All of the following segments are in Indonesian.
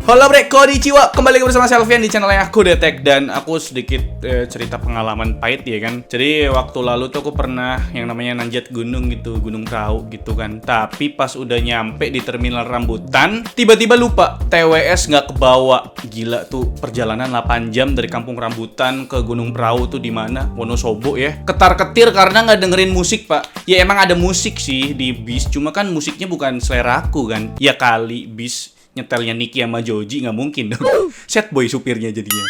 Halo bre, konnichiwa. Kembali lagi bersama Selvian di channelnya aku Detek. Dan aku sedikit cerita pengalaman pahit ya kan. Jadi waktu lalu tuh aku pernah yang namanya nanjat gunung gitu, gunung perahu gitu kan. Tapi pas udah nyampe di terminal rambutan, tiba-tiba lupa TWS nggak kebawa. Gila tuh, perjalanan 8 jam dari kampung rambutan ke gunung perahu tuh di mana? Wonosobo ya. Ketar-ketir karena nggak dengerin musik pak. Ya emang ada musik sih di bis, cuma kan musiknya bukan selera aku kan. Ya kali bis nyetelnya Niki sama Joji, nggak mungkin dong. Sad boy supirnya jadinya.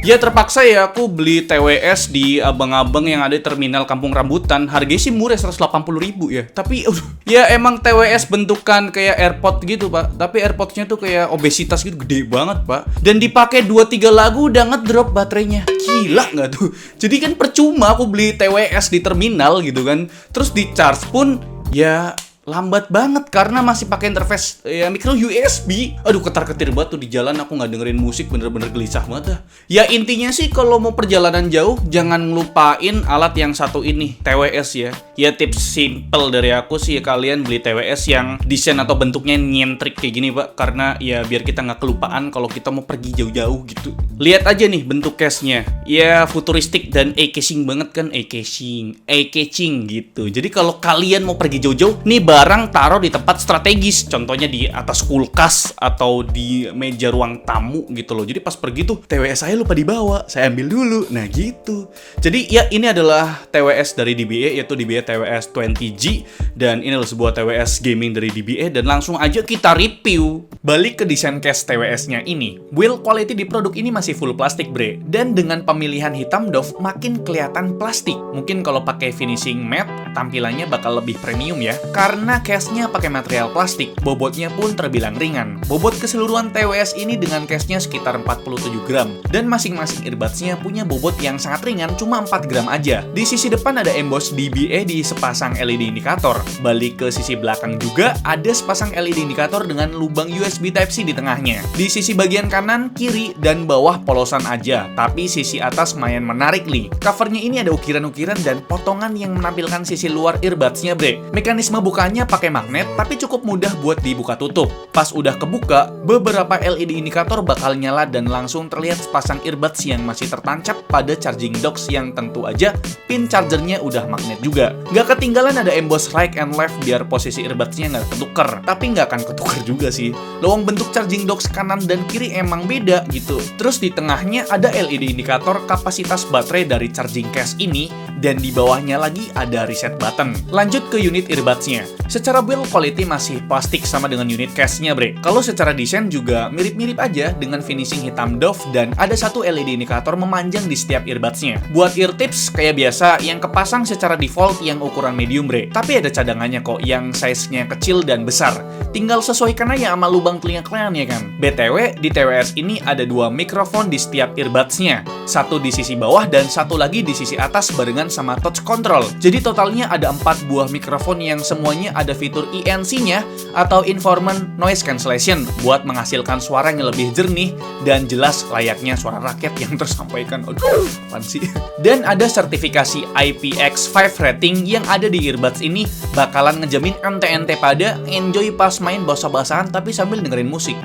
Ya terpaksa ya aku beli TWS di abang-abang yang ada di terminal Kampung Rambutan. Harganya sih murah, 180.000 ya. Tapi ya emang TWS bentukan kayak AirPod gitu pak. Tapi AirPodsnya tuh kayak obesitas gitu, gede banget pak. Dan dipakai 2-3 lagu udah ngedrop baterainya. Gila nggak tuh? Jadi kan percuma aku beli TWS di terminal gitu kan. Terus di charge pun ya lambat banget karena masih pakai interface ya micro USB. Aduh, ketar-ketir banget tuh di jalan, aku nggak dengerin musik, bener-bener gelisah banget dah. Ya intinya sih kalau mau perjalanan jauh jangan ngelupain alat yang satu ini, TWS ya. Ya tips simple dari aku sih ya, kalian beli TWS yang desain atau bentuknya nyentrik kayak gini pak, karena ya biar kita nggak kelupaan kalau kita mau pergi jauh-jauh gitu. Lihat aja nih bentuk case-nya, ya futuristik dan eye-catching banget kan, eye-catching gitu. Jadi kalau kalian mau pergi jauh-jauh, nih barang taruh di tempat strategis, contohnya di atas kulkas atau di meja ruang tamu gitu loh. Jadi pas pergi tuh TWS saya lupa dibawa, saya ambil dulu. Nah gitu. Jadi ya ini adalah TWS dari DBA, yaitu DBA TWS 20G, dan ini adalah sebuah TWS gaming dari DBA, dan langsung aja kita review. Balik ke desain case TWS-nya ini, build quality di produk ini masih full plastik bre, dan dengan pemilihan hitam doff makin kelihatan plastik. Mungkin kalau pakai finishing matte tampilannya bakal lebih premium ya, karena case-nya pakai material plastik, bobotnya pun terbilang ringan. Bobot keseluruhan TWS ini dengan case-nya sekitar 47 gram, dan masing-masing earbuds-nya punya bobot yang sangat ringan, cuma 4 gram aja. Di sisi depan ada emboss DBA di sepasang LED indikator. Balik ke sisi belakang juga ada sepasang LED indikator dengan lubang USB Type-C di tengahnya. Di sisi bagian kanan, kiri, dan bawah polosan aja, tapi sisi atas lumayan menarik nih. Covernya ini ada ukiran-ukiran dan potongan yang menampilkan sisi luar earbuds-nya bre. Mekanisme bukanya pakai magnet, tapi cukup mudah buat dibuka tutup. Pas udah kebuka, beberapa LED indikator bakal nyala dan langsung terlihat sepasang earbuds yang masih tertancap pada charging docks yang tentu aja pin chargernya udah magnet juga. Nggak ketinggalan ada emboss right and left biar posisi earbudsnya nggak ketuker. Tapi nggak akan ketuker juga sih. Lowong bentuk charging docks kanan dan kiri emang beda gitu. Terus di tengahnya ada LED indikator kapasitas baterai dari charging case ini, dan di bawahnya lagi ada reset button. Lanjut ke unit earbudsnya. Secara build quality masih plastik sama dengan unit case-nya bre. Kalau secara desain juga mirip-mirip aja dengan finishing hitam doff, dan ada satu LED indikator memanjang di setiap earbuds-nya. Buat ear tips kayak biasa, yang kepasang secara default yang ukuran medium bre. Tapi ada cadangannya kok yang size-nya kecil dan besar. Tinggal sesuaikan aja sama lubang telinga kalian ya kan. BTW, di TWS ini ada 2 mikrofon di setiap earbuds-nya. Satu di sisi bawah dan satu lagi di sisi atas barengan sama touch control. Jadi totalnya ada 4 buah mikrofon yang semuanya ada fitur ENC-nya atau Informant Noise Cancellation buat menghasilkan suara yang lebih jernih dan jelas layaknya suara rakyat yang tersampaikan. Aduh, apaan sih? Dan ada sertifikasi IPX5 rating yang ada di earbuds ini bakalan ngejamin ente-ente pada enjoy pas main basa-basahan tapi sambil dengerin musik.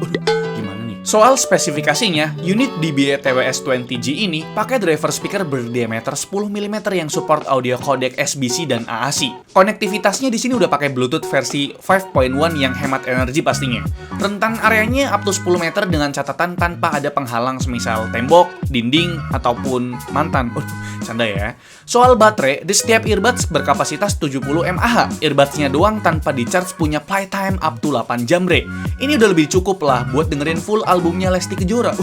Soal spesifikasinya, unit DBA TWS 20G ini pakai driver speaker berdiameter 10 mm yang support audio codec SBC dan AAC. Konektivitasnya di sini udah pakai Bluetooth versi 5.1 yang hemat energi pastinya. Rentan areanya up to 10 meter dengan catatan tanpa ada penghalang semisal tembok, dinding, ataupun mantan. Canda ya. Soal baterai, di setiap earbuds berkapasitas 70 mAh. Earbudsnya doang tanpa di-charge punya playtime up to 8 jam bre. Ini udah lebih cukup lah buat dengerin full albumnya Lesti Kejora.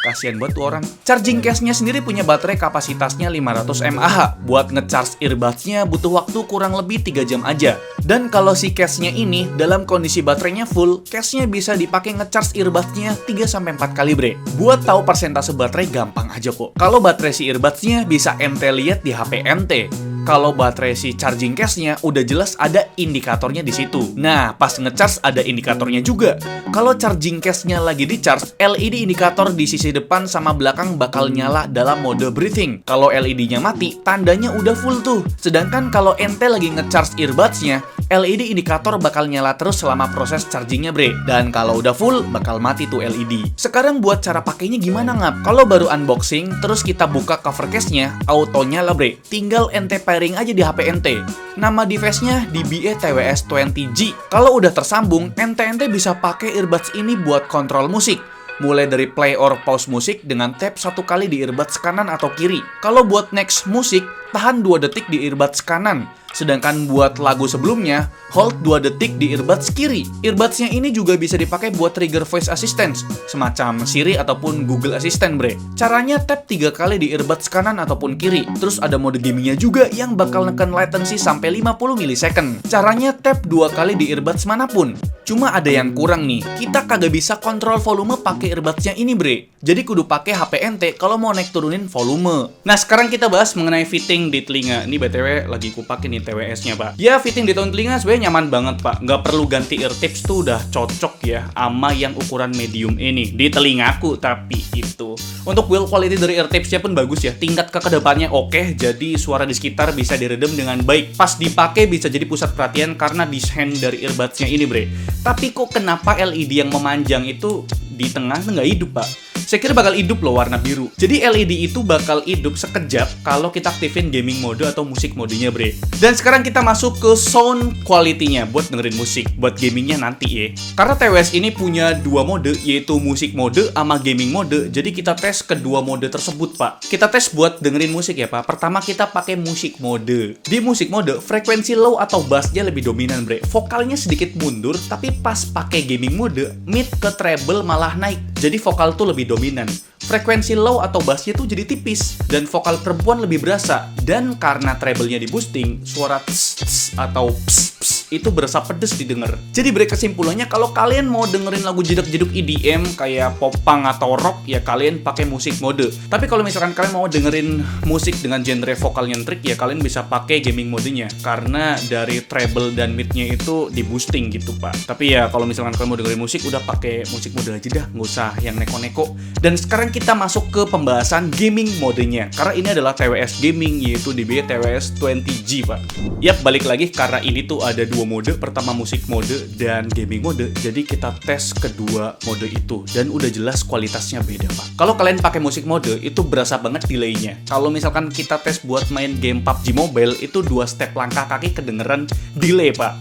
Kasian banget tuh orang. Charging case-nya sendiri punya baterai kapasitasnya 500 mAh. Buat nge-charge earbuds-nya butuh waktu kurang lebih 3 jam aja. Dan kalau si case-nya ini dalam kondisi baterainya full, case-nya bisa dipakai nge-charge earbuds-nya 3-4 kali bre. Buat tahu persentase baterai gampang aja kok. Kalau baterai si earbuds-nya bisa ente lihat di HP ente. Kalau baterai si charging case-nya udah jelas ada indikatornya di situ. Nah, pas nge-charge ada indikatornya juga. Kalau charging case-nya lagi di-charge, LED indikator di sisi depan sama belakang bakal nyala dalam mode breathing. Kalau LED-nya mati, tandanya udah full tuh. Sedangkan kalau ente lagi nge-charge earbuds-nya, LED indikator bakal nyala terus selama proses chargingnya bre. Dan kalau udah full, bakal mati tuh LED. Sekarang buat cara pakainya gimana ngap? Kalau baru unboxing, terus kita buka cover case-nya, auto nyala bre. Tinggal ente pairing aja di HP ente. Nama device-nya DBA TWS20G. Kalau udah tersambung, ente bisa pakai earbuds ini buat kontrol musik. Mulai dari play or pause musik dengan tap 1 kali di earbuds kanan atau kiri. Kalau buat next musik, tahan 2 detik di earbuds kanan. Sedangkan buat lagu sebelumnya, hold 2 detik di earbuds kiri. Earbudsnya ini juga bisa dipakai buat trigger voice assistance, semacam Siri ataupun Google Assistant bre. Caranya tap 3 kali di earbuds kanan ataupun kiri. Terus ada mode gamingnya juga yang bakal neken latency sampai 50 millisecond. Caranya tap 2 kali di earbuds manapun. Cuma ada yang kurang nih, kita kagak bisa kontrol volume pakai earbudsnya ini bre. Jadi kudu pakai HP ente kalau mau naik turunin volume. Nah sekarang kita bahas mengenai fitting di telinga. Ini BTW lagi kupakai nih TWS-nya pak. Ya fitting di daun telinga sebenarnya nyaman banget pak. Nggak perlu ganti ear tips tuh udah cocok ya sama yang ukuran medium ini. Di telingaku tapi itu. Untuk build quality dari ear tipsnya pun bagus ya. Tingkat kekedapannya oke, jadi suara di sekitar bisa diredam dengan baik. Pas dipakai bisa jadi pusat perhatian karena desain dari earbudsnya ini bre. Tapi kok kenapa LED yang memanjang itu di tengah nggak hidup pak? Saya kira bakal hidup loh warna biru. Jadi LED itu bakal hidup sekejap kalau kita aktifin gaming mode atau musik modenya bre. Dan sekarang kita masuk ke sound quality-nya buat dengerin musik. Buat gamingnya nanti ya. Karena TWS ini punya 2 mode, yaitu musik mode sama gaming mode. Jadi kita tes kedua mode tersebut pak. Kita tes buat dengerin musik ya pak. Pertama kita pakai musik mode. Di musik mode, frekuensi low atau bassnya lebih dominan bre. Vokalnya sedikit mundur, tapi pas pakai gaming mode, mid ke treble malah naik. Jadi vokal tuh lebih dominan. Frekuensi low atau bassnya tuh jadi tipis dan vokal perempuan lebih berasa. Dan karena treble-nya di boosting, suara tss, tss, atau ps, ps, itu berasa pedes didengar. Jadi bre kesimpulannya kalau kalian mau dengerin lagu jeduk-jeduk EDM kayak pop punk atau rock ya kalian pakai musik mode. Tapi kalau misalkan kalian mau dengerin musik dengan genre vokal nyentrik ya kalian bisa pakai gaming modenya karena dari treble dan mid-nya itu di boosting gitu pak. Tapi ya kalau misalkan kalian mau dengerin musik udah pakai musik mode aja dah, nggak usah yang neko-neko. Dan sekarang kita masuk ke pembahasan gaming modenya karena ini adalah TWS gaming yaitu DBA TWS20G pak. Yap balik lagi karena ini tuh ada 2 mode, pertama musik mode dan gaming mode. Jadi kita tes kedua mode itu dan udah jelas kualitasnya beda pak. Kalau kalian pakai musik mode itu berasa banget delaynya. Kalau misalkan kita tes buat main game PUBG Mobile itu 2 step langkah kaki kedengeran delay pak.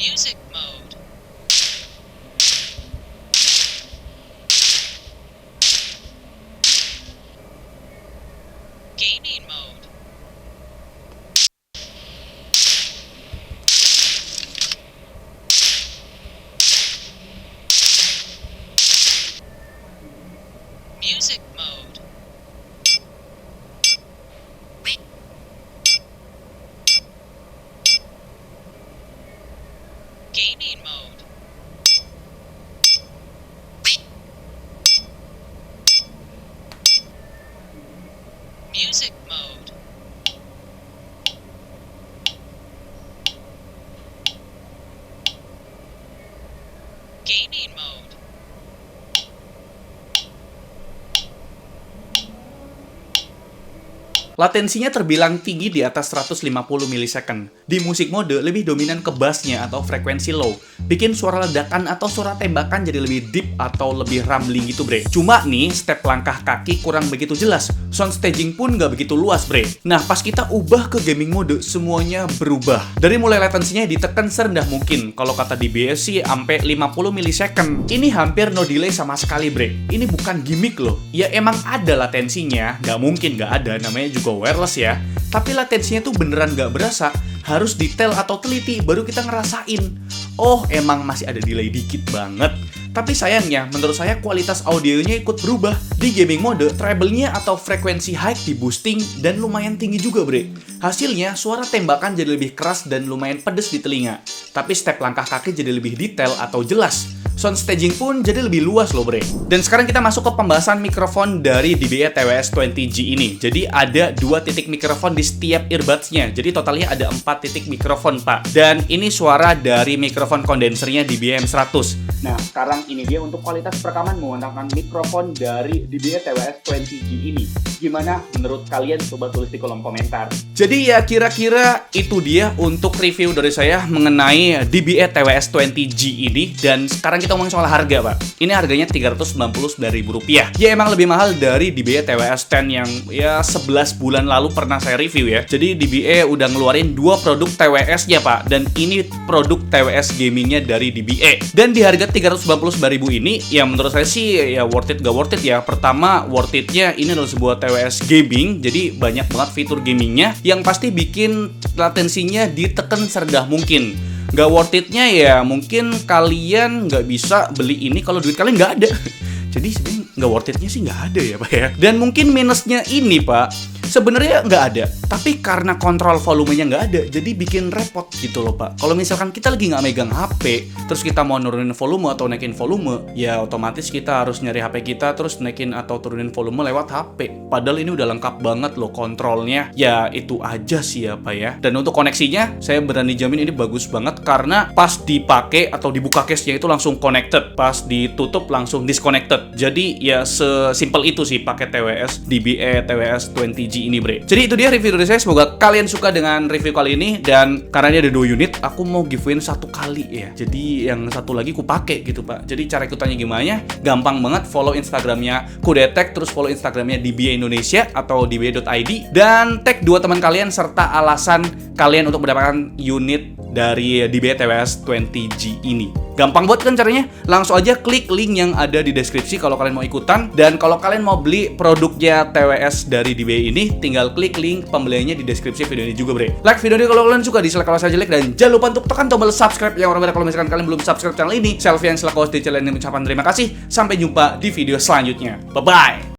Music mode. Gaming mode. Music mode. Gaming mode. Music mode. Gaming mode. Latensinya terbilang tinggi di atas 150 millisecond. Di musik mode lebih dominan ke bassnya atau frekuensi low. Bikin suara ledakan atau suara tembakan jadi lebih deep atau lebih rumbling gitu bre. Cuma nih step langkah kaki kurang begitu jelas. Sound staging pun nggak begitu luas bre. Nah pas kita ubah ke gaming mode semuanya berubah. Dari mulai latensinya ditekan serendah mungkin. Kalau kata DBS sih sampai 50 millisecond. Ini hampir no delay sama sekali bre. Ini bukan gimmick loh. Ya emang ada latensinya. Nggak mungkin nggak ada, namanya juga wireless ya. Tapi latensinya tuh beneran nggak berasa. Harus detail atau teliti baru kita ngerasain. Oh emang masih ada delay dikit banget. Tapi sayangnya, menurut saya kualitas audionya ikut berubah. Di gaming mode, treble-nya atau frekuensi high di boosting dan lumayan tinggi juga bre. Hasilnya, suara tembakan jadi lebih keras dan lumayan pedes di telinga. Tapi step langkah kaki jadi lebih detail atau jelas. Sound staging pun jadi lebih luas loh bre. Dan sekarang kita masuk ke pembahasan mikrofon dari DBE TWS-20G ini. Jadi ada 2 titik mikrofon di setiap earbuds-nya. Jadi totalnya ada 4 titik mikrofon pak. Dan ini suara dari mikrofon kondensernya DBE M100. Nah sekarang ini dia untuk kualitas perekaman menggunakan mikrofon dari DBE TWS-20G ini. Gimana menurut kalian? Coba tulis di kolom komentar. Jadi ya kira-kira itu dia untuk review dari saya mengenai DBE TWS-20G ini. Dan sekarang kita ngomongin soal harga pak. Ini harganya Rp399.000. Ya emang lebih mahal dari DBE TWS-10 yang ya 11 bulan lalu pernah saya review ya. Jadi DBE udah ngeluarin 2 produk TWS-nya pak. Dan ini produk TWS gamingnya dari DBE. Dan di harga Rp399.000 ini ya menurut saya sih ya worth it gak worth it ya. Pertama worth it-nya ini adalah sebuah TWS gaming. Jadi banyak banget fitur gamingnya yang pasti bikin latensinya ditekan serendah mungkin. Gak worth it-nya ya mungkin kalian nggak bisa beli ini kalau duit kalian nggak ada. Jadi sebenarnya nggak worth it-nya sih nggak ada ya pak ya. Dan mungkin minusnya ini pak, sebenarnya nggak ada, tapi karena kontrol volumenya nggak ada, jadi bikin repot gitu loh pak. Kalau misalkan kita lagi nggak megang HP, terus kita mau nurunin volume atau naikin volume, ya otomatis kita harus nyari HP kita terus naikin atau turunin volume lewat HP. Padahal ini udah lengkap banget loh kontrolnya. Ya itu aja sih ya pak ya. Dan untuk koneksinya, saya berani jamin ini bagus banget karena pas dipakai atau dibuka case-nya itu langsung connected, pas ditutup langsung disconnected. Jadi ya sesimpel itu sih pakai TWS DBE TWS-20G ini bre. Jadi itu dia review dari saya. Semoga kalian suka dengan review kali ini. Dan karena ini ada 2 unit, aku mau giveaway 1 kali ya. Jadi yang satu lagi aku pakai gitu pak. Jadi cara ikutannya gimana? Gampang banget. Follow Instagramnya Kudetek, terus follow Instagramnya DBE Indonesia atau dbe.id, dan tag 2 teman kalian serta alasan kalian untuk mendapatkan unit dari DBE TWS-20G ini. Gampang banget kan caranya? Langsung aja klik link yang ada di deskripsi kalau kalian mau ikutan. Dan kalau kalian mau beli produknya TWS dari DBE ini, tinggal klik link pembeliannya di deskripsi video ini juga bre. Like video ini kalau kalian suka, dislike kalau saya jelek, dan jangan lupa untuk tekan tombol subscribe yang orang kalau misalkan kalian belum subscribe channel ini. Selfie yang selaku host di channel ini mengucapkan terima kasih. Sampai jumpa di video selanjutnya. Bye bye.